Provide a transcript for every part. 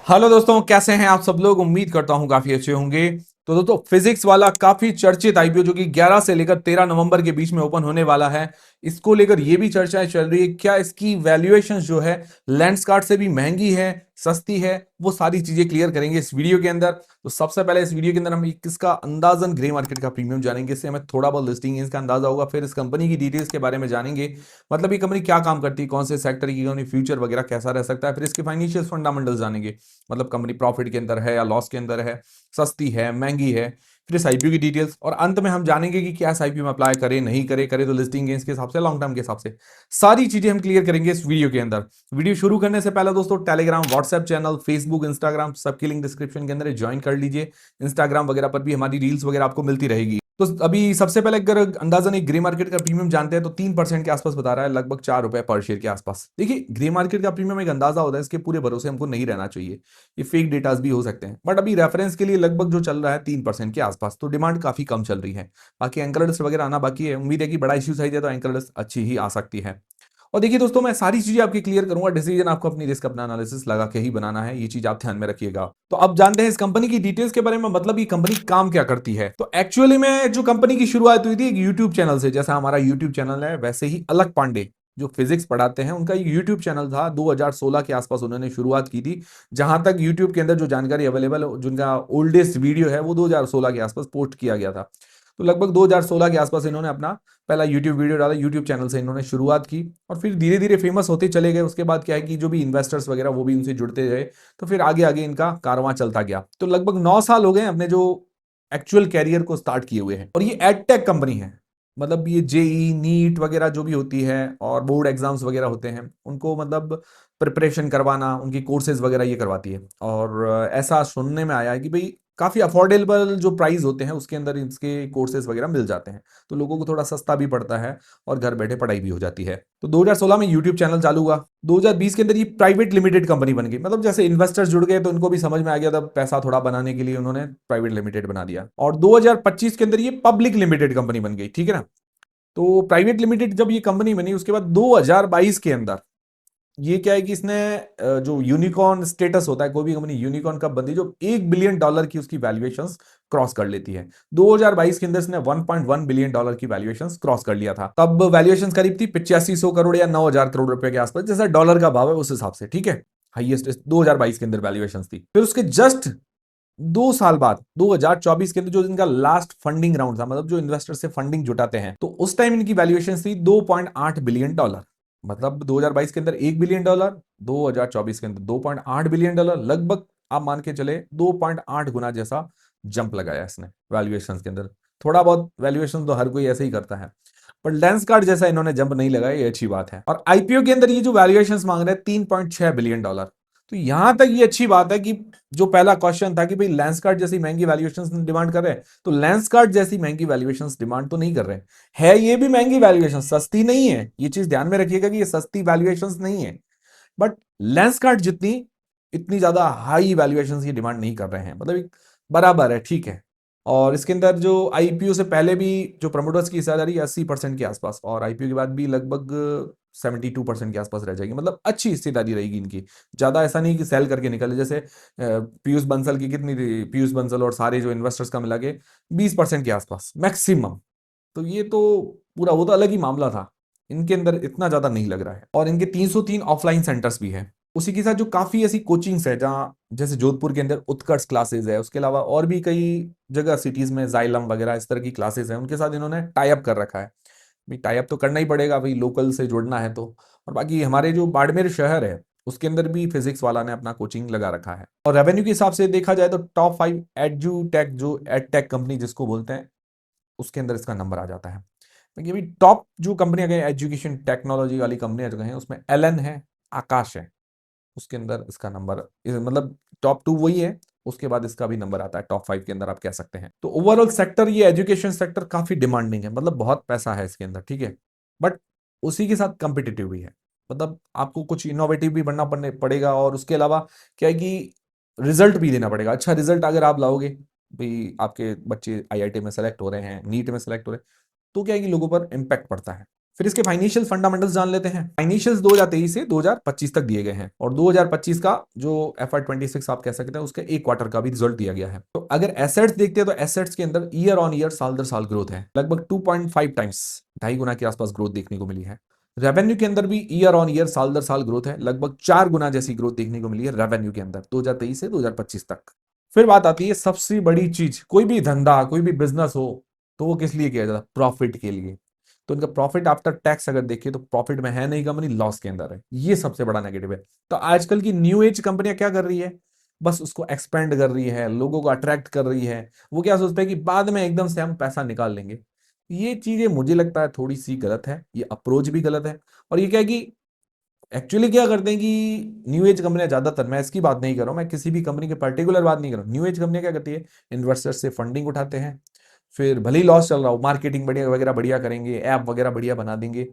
Hello दोस्तों, कैसे हैं आप सब लोग। उम्मीद करता हूं काफी अच्छे होंगे। तो दोस्तों, फिजिक्स वाला काफी चर्चित आईपीओ जो कि 11 से लेकर 13 नवंबर के बीच में ओपन होने वाला है, इसको लेकर ये भी चर्चाएं चल रही है क्या इसकी वैल्यूएशन जो है लेंसकार्ट से भी महंगी है, सस्ती है। वो सारी चीजें क्लियर करेंगे इस वीडियो के अंदर। तो सबसे पहले इस वीडियो के अंदर हम किसका अंदाजन ग्रे मार्केट का प्रीमियम जानेंगे, इससे हमें थोड़ा बहुत लिस्टिंग इसका अंदाजा होगा। फिर इस कंपनी की डिटेल्स के बारे में जानेंगे, मतलब ये कंपनी क्या काम करती है, कौन से सेक्टर की कंपनी, फ्यूचर वगैरह कैसा रह सकता है। फिर इसके फाइनेंशियल फंडामेंटल्स जानेंगे, मतलब कंपनी प्रॉफिट के अंदर है या लॉस के अंदर है, सस्ती है महंगी है। फिर इस आईपीओ की डिटेल्स, और अंत में हम जानेंगे कि क्या इस आईपीओ में अप्लाई करें नहीं करें, करें तो लिस्टिंग गेंस के हिसाब से, लॉन्ग टर्म के हिसाब से। सारी चीजें हम क्लियर करेंगे इस वीडियो के अंदर। वीडियो शुरू करने से पहले दोस्तों, Telegram, WhatsApp channel, Facebook, Instagram सबकी लिंक डिस्क्रिप्शन के अंदर ज्वाइन कर लीजिए। इंस्टाग्राम वगैरह पर भी हमारी रील्स वगैरह आपको मिलती रहेगी। तो अभी सबसे पहले अगर अंदाजन एक ग्रे मार्केट का प्रीमियम जानते हैं तो 3% के आसपास बता रहा है, लगभग 4 रुपए पर शेयर के आसपास। देखिए, ग्रे मार्केट का प्रीमियम एक अंदाजा होता है, इसके पूरे भरोसे हमको नहीं रहना चाहिए। ये फेक डेटास भी हो सकते हैं, बट अभी रेफरेंस के लिए लगभग जो चल रहा है 3% के आसपास, तो डिमांड काफी कम चल रही है। बाकी एंकर लिस्ट वगैरह आना बाकी है। उम्मीद है कि बड़ा इश्यू सही है तो एंकर लिस्ट अच्छी ही आ सकती है। और देखिए दोस्तों, मैं सारी चीजें आपकी क्लियर करूंगा। डिसीजन आपको अपनी रिस्क, अपना एनालिसिस लगा के ही बनाना है, ये चीज आप ध्यान में रखिएगा। तो अब जानते हैं इस कंपनी की डिटेल्स के बारे में, मतलब ये कंपनी काम क्या करती है। तो एक्चुअली में जो कंपनी की शुरुआत हुई थी एक यूट्यूब चैनल से, जैसा हमारा यूट्यूब चैनल है वैसे ही अलक पांडे जो फिजिक्स पढ़ाते हैं उनका एक यूट्यूब चैनल था। 2016 के आसपास उन्होंने शुरुआत की थी। जहां तक यूट्यूब के अंदर जो जानकारी अवेलेबल है, जिनका ओल्डेस्ट वीडियो है वो 2016 के आसपास पोस्ट किया गया था। तो लगभग 2016 के आसपास इन्होंने अपना पहला यूट्यूब वीडियो डाला। यूट्यूब चैनल से इन्होंने शुरुआत की और फिर धीरे धीरे फेमस होते चले गए। उसके बाद क्या है कि जो भी इन्वेस्टर्स वगैरह वो भी उनसे जुड़ते गए, तो फिर आगे आगे इनका कारवां चलता गया। तो लगभग 9 साल हो गए अपने जो एक्चुअल कैरियर को स्टार्ट किए हुए हैं। और ये एडटेक कंपनी है, मतलब ये जेई नीट वगैरह जो भी होती है और बोर्ड एग्जाम्स वगैरह होते हैं उनको मतलब प्रिपरेशन करवाना, उनकी कोर्सेज वगैरह ये करवाती है। और ऐसा सुनने में आया है कि भाई काफी अफोर्डेबल जो प्राइस होते हैं उसके अंदर इसके कोर्सेज वगैरह मिल जाते हैं, तो लोगों को थोड़ा सस्ता भी पड़ता है और घर बैठे पढ़ाई भी हो जाती है। तो 2016 में यूट्यूब चैनल चालू हुआ। 2020 के अंदर ये प्राइवेट लिमिटेड कंपनी बन गई, मतलब जैसे इन्वेस्टर्स जुड़ गए तो उनको भी समझ में आ गया था, पैसा थोड़ा बनाने के लिए उन्होंने प्राइवेट लिमिटेड बना दिया। और 2025 के अंदर ये पब्लिक लिमिटेड कंपनी बन गई, ठीक है ना। तो प्राइवेट लिमिटेड जब ये कंपनी बनी उसके बाद 2022 के अंदर ये क्या है कि इसने जो यूनिकॉर्न स्टेटस होता है, कोई भी कंपनी यूनिकॉर्न कब बनती है, जो $1 बिलियन की उसकी वैल्यूएशंस क्रॉस कर लेती है। 2022 के अंदर इसने $1.1 बिलियन की वैल्यूएशंस क्रॉस कर लिया था। तब वैल्यूएशंस करीब थी 8500 करोड़ या 9000 करोड़ रुपए के आसपास, जैसा डॉलर का भाव है उस हिसाब से, ठीक है। हाईएस्ट 2022 के अंदर वैल्यूएशंस थी। फिर उसके जस्ट 2 साल बाद 2024 के अंदर जो इनका लास्ट फंडिंग राउंड था, मतलब जो इन्वेस्टर से फंडिंग जुटाते हैं, तो उस टाइम इनकी वैल्यूएशन थी $2.8 बिलियन। मतलब 2022 के अंदर $1 बिलियन, 2024 के अंदर $2.8 बिलियन, लगभग आप मान के चले 2.8 गुना जैसा जंप लगाया इसने वैल्यूएशन के अंदर। थोड़ा बहुत वैल्यूएशन तो हर कोई ऐसे ही करता है, पर लेंसकार्ट जैसा इन्होंने जंप नहीं लगाया, ये अच्छी बात है। और आईपीओ के अंदर ये जो वैल्यूएशन मांग रहे हैं $3.6 बिलियन। तो यहां तक ये अच्छी बात है कि जो पहला क्वेश्चन था कि भाई लेंसकार्ट जैसी महंगी वैल्यूएशंस डिमांड कर रहे हैं, तो लेंसकार्ट जैसी महंगी वैल्यूएशंस डिमांड तो नहीं कर रहे हैं। है ये भी महंगी वैल्यूएशन, सस्ती नहीं है, ये चीज ध्यान में रखिएगा कि ये सस्ती वैल्यूएशंस नहीं है। बट लेंसकार्ट जितनी इतनी ज्यादा हाई वैल्यूएशंस की डिमांड नहीं कर रहे हैं, मतलब एक बराबर है, ठीक है। और इसके अंदर जो आईपीओ से पहले भी जो प्रमोटर्स की हिस्सेदारी 80% के आसपास, और आईपीओ के बाद भी लगभग 72% के आसपास रह जाएगी, मतलब अच्छी हिस्सेदारी रहेगी इनकी। ज्यादा ऐसा नहीं कि सेल करके निकले, जैसे पीयूष बंसल की कितनी थी, पीयूष बंसल और सारे जो इन्वेस्टर्स का मिला के 20% के आसपास मैक्सिमम। तो ये तो पूरा वो तो अलग ही मामला था, इनके अंदर इतना ज्यादा नहीं लग रहा है। और इनके 303 ऑफलाइन सेंटर्स भी है। उसी के साथ जो काफी ऐसी कोचिंग्स है, जहाँ जैसे जोधपुर के अंदर उत्कर्ष क्लासेस है, उसके अलावा और भी कई जगह सिटीज में जाइलम वगैरह इस तरह की क्लासेस है, उनके साथ इन्होंने टाई अप कर रखा है। भाई टाई अप तो करना ही पड़ेगा, भाई लोकल से जुड़ना है तो। और बाकी हमारे जो बाड़मेर शहर है उसके अंदर भी फिजिक्स वाला ने अपना कोचिंग लगा रखा है। और रेवेन्यू के हिसाब से देखा जाए तो टॉप 5 एडजू टेक, जो एडटेक कंपनी जिसको बोलते हैं, उसके अंदर इसका नंबर आ जाता है। क्योंकि अभी टॉप जो कंपनी गई एजुकेशन टेक्नोलॉजी वाली कंपनियां जो हैं उसमें एलन है, आकाश है, उसके अंदर इसका नंबर मतलब टॉप 2 वही है। उसके बाद इसका भी नंबर आता है टॉप 5 के अंदर, आप कह सकते हैं। तो ओवरऑल सेक्टर, ये एजुकेशन सेक्टर काफी डिमांडिंग है, मतलब बहुत पैसा है इसके अंदर, ठीक है। बट उसी के साथ कॉम्पिटिटिव भी है, मतलब आपको कुछ इनोवेटिव भी बनना पड़ेगा। और उसके अलावा क्या है कि रिजल्ट भी देना पड़ेगा। अच्छा रिजल्ट अगर आप लाओगे, भाई आपके बच्चे आईआईटी में सेलेक्ट हो रहे हैं, नीट में सेलेक्ट हो रहे हैं, तो क्या है कि लोगों पर इम्पैक्ट पड़ता है। फिर इसके फाइनेंशियल फंडामेंटल्स जान लेते हैं। फाइनेंशियल्स 2023 से 2025 तक दिए गए हैं और 2025 का जो FY26 आप कह सकते हैं उसके एक क्वार्टर का भी रिजल्ट दिया गया है। तो अगर एसेट्स देखते हैं तो एसेट्स के अंदर ईयर ऑन ईयर साल दर साल ग्रोथ है, लगभग 2.5 टाइम्स, 2.5 गुना के आसपास ग्रोथ देखने को मिली है। रेवेन्यू के अंदर भी ईयर ऑन ईयर साल दर साल ग्रोथ है, लगभग 4 गुना जैसी ग्रोथ देखने को मिली है रेवेन्यू के अंदर 2023 से 2025 तक। फिर बात आती है सबसे बड़ी चीज, कोई भी धंधा कोई भी बिजनेस हो तो वो किस लिए किया जाता है? प्रॉफिट के लिए। तो इनका प्रॉफिट आफ्टर टैक्स अगर देखिए तो प्रॉफिट में है नहीं कंपनी, लॉस के अंदर है, ये सबसे बड़ा नेगेटिव है। तो आजकल की न्यू एज कंपनियां क्या कर रही है? बस उसको एक्सपेंड कर रही है, लोगों को अट्रैक्ट कर रही है। वो क्या सोचते हैं कि बाद में एकदम से हम पैसा निकाल लेंगे। ये चीजें मुझे लगता है थोड़ी सी गलत है, ये अप्रोच भी गलत है। और ये क्या है कि एक्चुअली क्या करते हैं कि न्यू एज कंपनियां ज्यादातर, मैं इसकी बात नहीं कर रहा हूं, मैं किसी भी कंपनी की पर्टिकुलर बात नहीं कर रहा हूं, न्यू एज कंपनियां क्या करती है, इन्वेस्टर्स से फंडिंग उठाते हैं, फिर भले ही लॉस चल रहा हो, मार्केटिंग बढ़िया वगैरह बढ़िया करेंगे, ऐप वगैरह बढ़िया बना देंगे,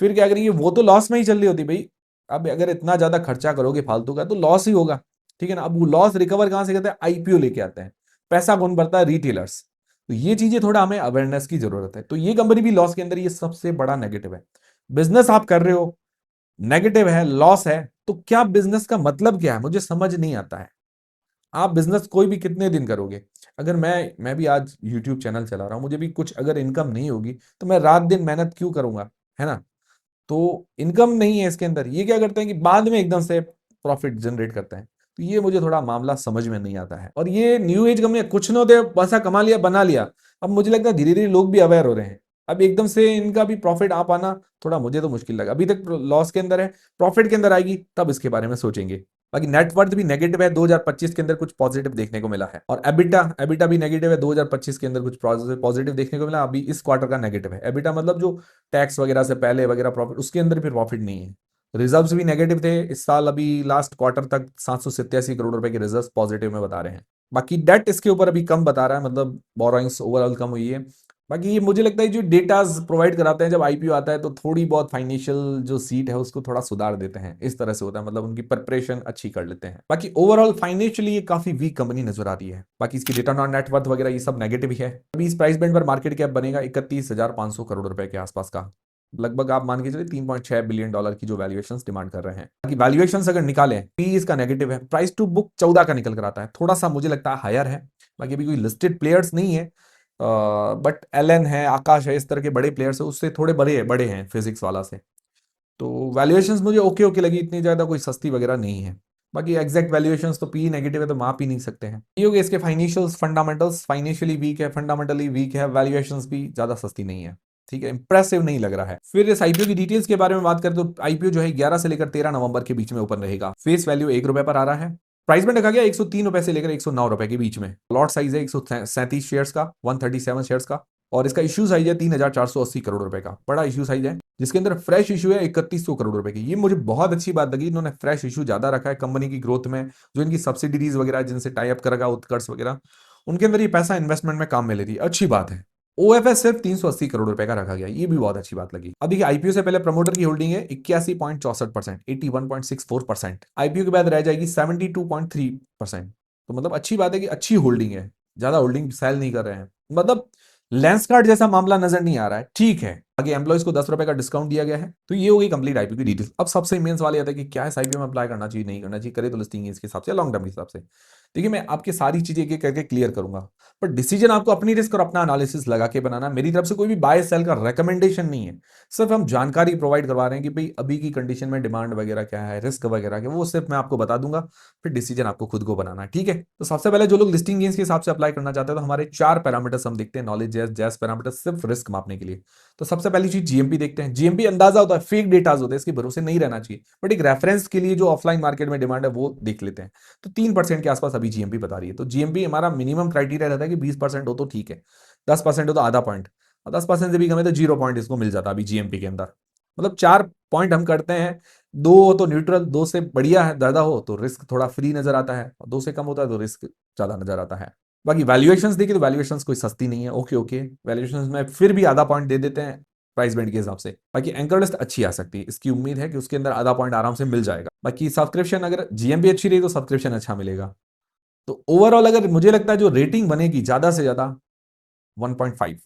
फिर क्या करेंगे, वो तो लॉस में ही चल रही होती भाई। अब अगर इतना ज्यादा खर्चा करोगे फालतू का तो लॉस ही होगा, ठीक है ना। अब वो लॉस रिकवर कहां से करते हैं? आईपीओ लेके आते हैं, पैसा कौन भरता है? रिटेलर्स। तो ये चीजें थोड़ा हमें अवेयरनेस की जरूरत है। तो ये कंपनी भी लॉस के अंदर, ये सबसे बड़ा नेगेटिव है। बिजनेस आप कर रहे हो, नेगेटिव है, लॉस है, तो क्या बिजनेस का मतलब क्या है? मुझे समझ नहीं आता है। आप बिजनेस कोई भी कितने दिन करोगे? अगर मैं भी आज यूट्यूब चैनल चला रहा हूं, मुझे भी कुछ अगर इनकम नहीं होगी तो मैं रात दिन मेहनत क्यों करूंगा, है ना। तो इनकम नहीं है इसके अंदर, ये क्या करते हैं कि बाद में एकदम से प्रॉफिट जनरेट करते हैं। तो ये मुझे थोड़ा मामला समझ में नहीं आता है। और ये न्यू एज कंपनी कुछ ना दे, पैसा कमा लिया बना लिया। अब मुझे लगता है धीरे धीरे लोग भी अवेयर हो रहे हैं। अब एकदम से इनका भी प्रॉफिट आ पाना थोड़ा मुझे तो मुश्किल लगा। अभी तक लॉस के अंदर है, प्रॉफिट के अंदर आएगी तब इसके बारे में सोचेंगे। बाकी नेटवर्थ भी नेगेटिव है, 2025 के अंदर कुछ पॉजिटिव देखने को मिला है। और एबिटा एबिटा भी नेगेटिव है, 2025 के अंदर कुछ पॉजिटिव देखने को मिला। अभी इस क्वार्टर का नेगेटिव है एबिटा, मतलब जो टैक्स वगैरह से पहले वगैरह प्रॉफिट, उसके अंदर फिर प्रॉफिट नहीं है। रिजर्व्स भी नेगेटिव थे इस साल, अभी लास्ट क्वार्टर तक 787 करोड़ रुपए के रिजर्व्स पॉजिटिव में बता रहे हैं। बाकी डेट इसके ऊपर अभी कम बता रहा है, मतलब बोरोइंग्स ओवरऑल कम हुई है। बाकी ये मुझे लगता है जो डेटाज प्रोवाइड कराते हैं जब आईपीओ आता है तो थोड़ी बहुत फाइनेंशियल जो सीट है उसको थोड़ा सुधार देते हैं, इस तरह से होता है, मतलब उनकी प्रिपरेशन अच्छी कर लेते हैं। बाकी ओवरऑल फाइनेंशियली ये काफी वीक कंपनी नजर आ रही है। बाकी इसकी रिटर्न ऑन नेटवर्थ वगैरह ये सब नेगेटिव ही है। अभी इस प्राइस बैंड पर मार्केट कैप बनेगा 31,500 करोड़ रुपए के आसपास का, लगभग आप मान के चलिए $3.6 बिलियन की जो वैल्यूएशंस डिमांड कर रहे हैं। बाकी वैल्यूएशंस अगर निकालें, पी इसका नेगेटिव है, प्राइस टू बुक 14 का निकल कर आता है, थोड़ा सा मुझे लगता है हायर है। बाकी अभी कोई लिस्टेड प्लेयर्स नहीं है, बट एलन है, आकाश है, इस तरह के बड़े प्लेयर्स है, उससे थोड़े बड़े बड़े हैं फिजिक्स वाला से। तो वैल्यूएशंस मुझे ओके ओके लगी, इतनी ज्यादा कोई सस्ती वगैरह नहीं है। बाकी एग्जैक्ट वैल्यूएशंस तो पी नेगेटिव है तो माप ही नहीं सकते हैं। ये हो गए इसके फाइनेंशियल फंडामेंटल्स, फाइनेंशियली वीक है, फंडामेंटली वीक है, वैल्यूएशंस भी ज्यादा सस्ती नहीं है, ठीक है, इंप्रेसिव नहीं लग रहा है। फिर इस आईपीओ की डिटेल्स के बारे में बात करें तो आईपीओ जो है 11 से लेकर 13 नवंबर के बीच में ओपन रहेगा। फेस वैल्यू ₹1 पर आ रहा है। प्राइस में रखा गया ₹103 से लेकर ₹109 के बीच में। लॉट साइज है 137 शेयर्स का, 137 शेयर्स का। और इसका इश्यू साइज है 3,480 करोड़ रुपए का, बड़ा इश्यू साइज है, जिसके अंदर फ्रेश इशू है 3100 करोड़ रुपए की। ये मुझे बहुत अच्छी बात लगी, इन्होंने फ्रेश इशू ज्यादा रखा है कंपनी की ग्रोथ में। जो इनकी सब्सिडीज वगैरह जिनसे टाई अप करेगा, उत्कर्ष वगैरह, उनके अंदर ये पैसा इन्वेस्टमेंट में काम में ले रही है, अच्छी बात है। ओएफएस सिर्फ 380 करोड़ रुपए का रखा गया, ये भी बहुत अच्छी बात लगी। अब देखिए आईपीओ से पहले प्रमोटर की होल्डिंग है 81.64%, 81.64%। आईपीओ के बाद रह जाएगी 72.3%। तो मतलब अच्छी बात है कि अच्छी होल्डिंग है, ज्यादा होल्डिंग सेल नहीं कर रहे हैं, मतलब लेंसकार्ट जैसा मामला नजर नहीं आ रहा है, ठीक है। आगे एम्प्लॉइज को ₹10 का डिस्काउंट दिया गया है। तो ये हो गई कंप्लीट आईपीओ की डिटेल्स। अब सबसे मेन सवाल ये आता है कि क्या इस आईपीओ में अप्लाई करना चाहिए, नहीं करना चाहिए, करे तो लिस्टिंग इसके हिसाब से, लॉन्ग टर्म के हिसाब से। देखिए मैं आपकी सारी चीजें एक एक करके क्लियर करूंगा, पर डिसीजन आपको अपनी रिस्क और अपना एनालिसिस लगा के बनाना। मेरी तरफ से कोई भी बाय सेल का रेकमेंडेशन नहीं है, सिर्फ हम जानकारी प्रोवाइड करवा रहे हैं कि भाई अभी की कंडीशन में डिमांड वगैरह क्या है, रिस्क वगैरह क्या, वो सिर्फ मैं आपको बता दूंगा, फिर डिसीजन आपको खुद को बनाना है, ठीक है। तो सबसे पहले जो लोग लिस्टिंग गेन्स के हिसाब से अप्लाई करना चाहते हैं तो हमारे 4 पैरामीटर्स हम देखते हैं, नॉलेज जैस पैरामीटर, सिर्फ रिस्क मापने के लिए। तो सबसे पहली चीज जीएमपी देखते हैं। जीएमपी अंदाजा होता है, फेक डेटाज होते हैं, इसके भरोसे नहीं रहना चाहिए, बट एक रेफरेंस के लिए जो ऑफलाइन मार्केट में डिमांड है वो देख लेते हैं। तो 3% के आसपास अभी जीएमपी बता रही है। तो जीएमपी हमारा मिनिमम क्राइटेरिया रहता है कि 20% हो तो ठीक है, 10% हो तो आधा पॉइंट, और 10% से भी कम है तो 0 पॉइंट इसको मिल जाता है अभी जीएमपी के अंदर। मतलब 4 पॉइंट हम करते हैं, 2 हो तो न्यूट्रल, 2 से बढ़िया है ज्यादा हो तो रिस्क थोड़ा फ्री नजर आता है, और 2 से कम होता है तो रिस्क ज्यादा नजर आता है। बाकी वैल्यूएशंस देखिए तो वैल्यूएशंस कोई सस्ती नहीं है, ओके ओके, वैल्यूएशंस में फिर भी आधा पॉइंट दे देते हैं प्राइस बैंड के हिसाब से। बाकी एंकर लिस्ट अच्छी आ सकती है, इसकी उम्मीद है कि उसके अंदर आधा पॉइंट आराम से मिल जाएगा। बाकी सब्सक्रिप्शन, अगर जीएमबी अच्छी रही तो सब्सक्रिप्शन अच्छा मिलेगा। तो ओवरऑल अगर मुझे लगता है जो रेटिंग बनेगी ज्यादा से ज्यादा 1.5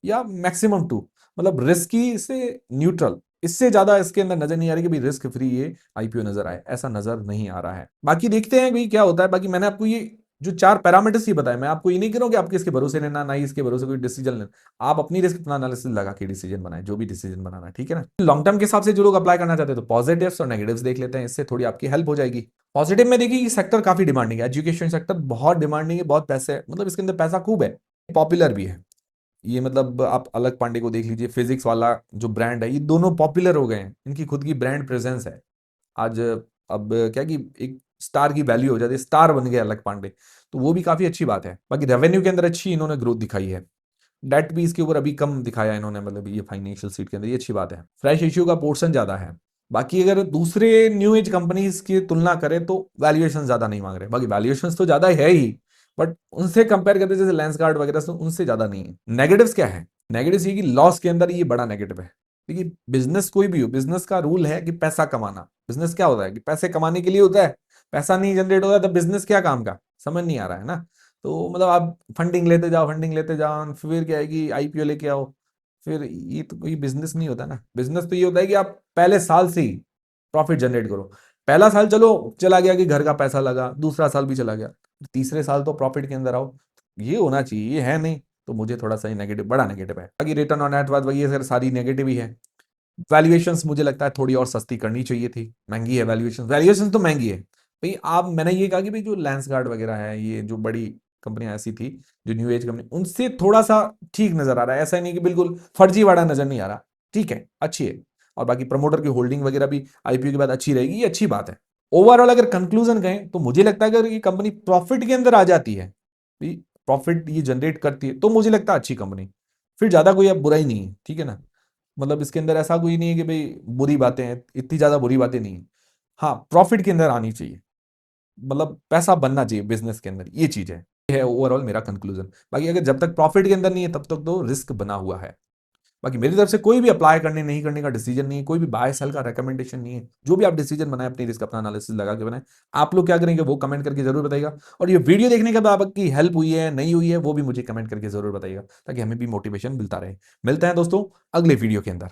या मैक्सिमम 2, मतलब रिस्की से न्यूट्रल, इससे ज्यादा इसके अंदर नजर नहीं आ रही कि भाई रिस्क फ्री ये आईपीओ नजर आए, ऐसा नजर नहीं आ रहा है। बाकी देखते हैं भाई क्या होता है। बाकी मैंने आपको ये जो 4 पैरामीटर्स ही बताए, मैं आपको ये नहीं कह रहा हूं कि आपके इसके भरोसे लेना, ना ही इसके भरोसे कोई डिसीजन लेना। आप अपनी रिस्क एनालिसिस लगा के डिसीजन बनाए, जो भी डिसीजन बनाना है, ठीक है ना। लॉन्ग टर्म के हिसाब से जो लोग अप्लाई करना चाहते हैं तो पॉजिटिव्स और नेगेटिव्स देख लेते हैं, इससे थोड़ी आपकी हेल्प हो जाएगी। पॉजिटिव में देखिए, ये सेक्टर काफी डिमांडिंग है, एजुकेशन सेक्टर बहुत डिमांडिंग है, बहुत पैसे है, मतलब इसके अंदर पैसा खूब है, पॉपुलर भी है। ये मतलब आप अलग पांडे को देख लीजिए, फिजिक्स वाला जो ब्रांड है, ये दोनों पॉपुलर हो गए हैं, इनकी खुद की ब्रांड प्रेजेंस है आज। अब क्या कि एक स्टार की वैल्यू हो जाती है, स्टार बन गया अलग पांडे, तो वो भी काफी अच्छी बात है। बाकी रेवेन्यू के अंदर अच्छी इन्होंने ग्रोथ दिखाई है, डेट भी इसके ऊपर अभी कम दिखाया इन्होंने, मतलब ये फाइनेंशियल सीट के अंदर, ये अच्छी बात है। फ्रेश इश्यू का पोर्शन ज्यादा है। बाकी अगर दूसरे न्यू एज कंपनीज की तुलना करें तो वैल्यूएशन ज्यादा नहीं मांग रहे, बाकी वैल्यूएशन तो ज्यादा है ही, बट उनसे कंपेयर करते जैसे लेंसकार्ट वगैरह से, उनसे ज्यादा नहीं है। नेगेटिव्स क्या है? नेगेटिव्स ये कि लॉस के अंदर ये बड़ा नेगेटिव है। देखिए, बिजनेस कोई भी हो, बिजनेस का रूल है कि पैसा कमाना। बिजनेस क्या होता है कि पैसे कमाने के लिए होता है, पैसा नहीं जनरेट होता है तो बिजनेस क्या काम का, समझ नहीं आ रहा है ना। तो मतलब आप फंडिंग लेते जाओ, फंडिंग लेते जाओ, फिर क्या है कि आईपीओ लेके आओ, फिर ये तो कोई बिजनेस नहीं होता ना। बिजनेस तो ये होता है कि आप पहले साल से ही प्रॉफिट जनरेट करो। पहला साल चलो चला गया कि घर का पैसा लगा, दूसरा साल भी चला गया, तीसरे साल तो प्रॉफिट के अंदर आओ, ये होना चाहिए, ये है नहीं। तो मुझे थोड़ा सा नेगेटिव, बड़ा नेगेटिव है। बाकी रिटर्न ऑन नेट वर्थ वही है सर, सारी नेगेटिव ही है। वैल्यूएशंस मुझे लगता है थोड़ी और सस्ती करनी चाहिए थी, महंगी है वैल्यूएशन, वैल्यूएशन तो महंगी है भाई। आप, मैंने ये कहा कि भाई जो लेंसगार्ड वगैरह है, ये जो बड़ी कंपनियां ऐसी थी, जो न्यू एज कंपनी, उनसे थोड़ा सा ठीक नजर आ रहा है, ऐसा नहीं कि बिल्कुल फर्जीवाड़ा नजर नहीं आ रहा, ठीक है, अच्छी है। और बाकी प्रमोटर की होल्डिंग वगैरह भी आईपीओ के बाद अच्छी रहेगी, ये अच्छी बात है। ओवरऑल अगर कंक्लूजन कहें तो मुझे लगता है अगर ये कंपनी प्रॉफिट के अंदर आ जाती है, प्रॉफिट ये जनरेट करती है, तो मुझे लगता है अच्छी कंपनी, फिर ज्यादा कोई अब बुरा ही नहीं है, ठीक है ना। मतलब इसके अंदर ऐसा कोई नहीं है कि भाई बुरी बातें हैं, इतनी ज्यादा बुरी बातें नहीं है। हाँ, प्रॉफिट के अंदर आनी चाहिए, मतलब पैसा बनना चाहिए बिजनेस के अंदर, ये चीज है। ये है ओवरऑल मेरा कंक्लूजन। बाकी अगर जब तक प्रॉफिट के अंदर नहीं है तब तक तो रिस्क बना हुआ है। बाकी मेरी तरफ से कोई भी अप्लाई करने नहीं करने का डिसीजन नहीं है, कोई भी बाय सेल का रेकमेंडेशन नहीं है। जो भी आप डिसीजन बनाए अपनी रिस्क अपना एनालिसिस लगा के बनाए। आप लोग क्या करेंगे वो कमेंट करके जरूर बताइएगा, और ये वीडियो देखने के बाद आपकी हेल्प हुई है नहीं हुई है वो भी मुझे कमेंट करके जरूर बताइएगा, ताकि हमें भी मोटिवेशन मिलता रहे। मिलते हैं दोस्तों अगले वीडियो के अंदर।